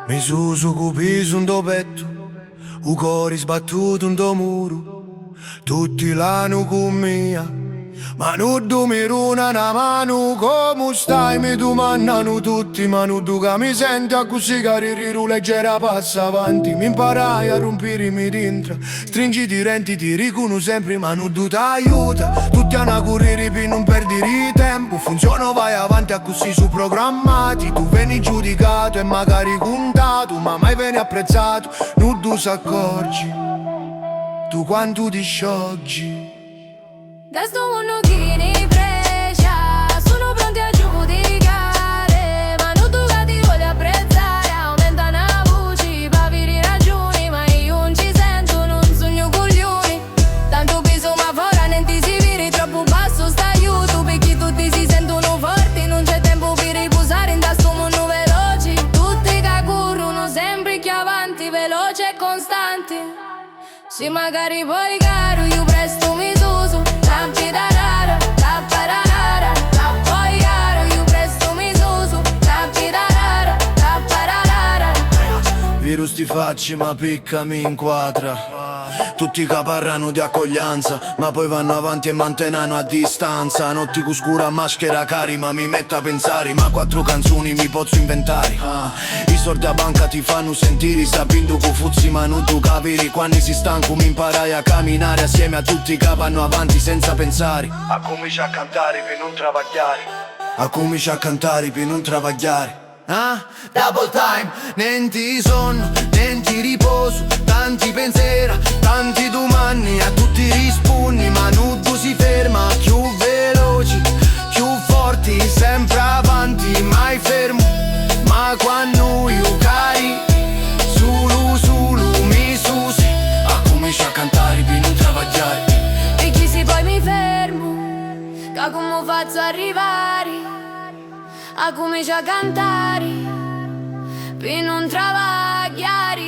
Mi susu cupiso un do petto, u cori sbattuto un do muro, tutti l'hanno con mia. Ma non tu mi runa una mano, come stai? Mi domandano tutti, ma non tu che mi senti a così cariru leggera passa avanti. Mi imparai a rompirmi dentro, stringi i denti, ti riconosco sempre, ma non tu ti aiuta. Tutti hanno a correre per non perdere tempo, funziona vai avanti a così su programmati. Tu vieni giudicato e magari contato, ma mai vieni apprezzato, non tu si accorgi, tu quanto ti scioggi. Da sto mondo chi ne precia, sono pronti a giudicare, ma non tu che ti voglio apprezzare. Aumenta una voce, paviri ragioni, ma io non ci sento, non sogno coglioni. Tanto peso ma fora non ti si viri, troppo basso sta aiuto, perché tutti si sentono forti, non c'è tempo per riposare in da sto mondo veloce. Tutti che corrono sempre più avanti, veloci e costanti. Se magari poi caro, io presto mi suso. Tappidarara, tapparara, poi caro, io presto mi suso. Tappidarara, tapparara. Virus ti facci ma picca mi inquadra. Tutti che parlano di accoglienza, ma poi vanno avanti e mantenano a distanza. Notti oscura maschera cari, ma mi metto a pensare, ma 4 canzoni mi posso inventare. I soldi a banca ti fanno sentire, sapendo che fuzzi ma non tu capiri. Quando si stanco mi imparai a camminare assieme a tutti che vanno avanti senza pensare. A comincia a cantare per non travagliare, a comincia a cantare per non travagliare. Double time, nenti sonno, nenti riposo, tanti pensieri, tanti domani, a tutti rispondi, ma nudo si ferma, più veloci, più forti, sempre avanti, mai fermo, ma quando io cari, solo mi susi, a comincia a cantare per non travagliare. E chi si poi mi fermo, che come faccio arrivare? A comincia a cantare per non travagliare.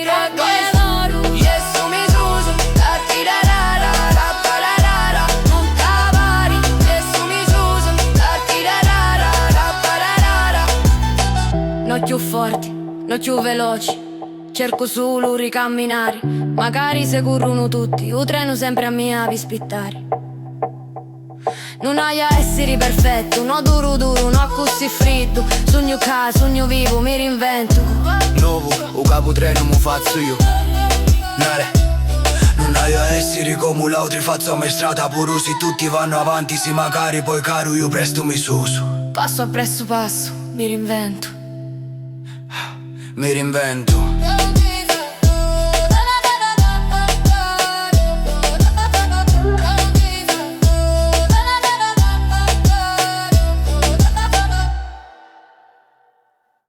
Raggo e l'oro, gesso mi suso. Tartirarara, rappararara. Non cavari, gesso mi suso. Tartirarara, rappararara. Non più forti, non più veloci, cerco solo ricamminare. Magari se corrono tutti, o treno sempre a me a spittare. Non hai a essere perfetto, no duro, no così freddo. Sogno ca, sogno vivo, mi reinvento. Nuovo, o capo treno mi faccio io. Nare. Non hai a essere come l'altri, faccio a me strada pure se tutti vanno avanti, se magari poi caro io presto mi suso. Passo appresso passo, mi reinvento. Mi reinvento.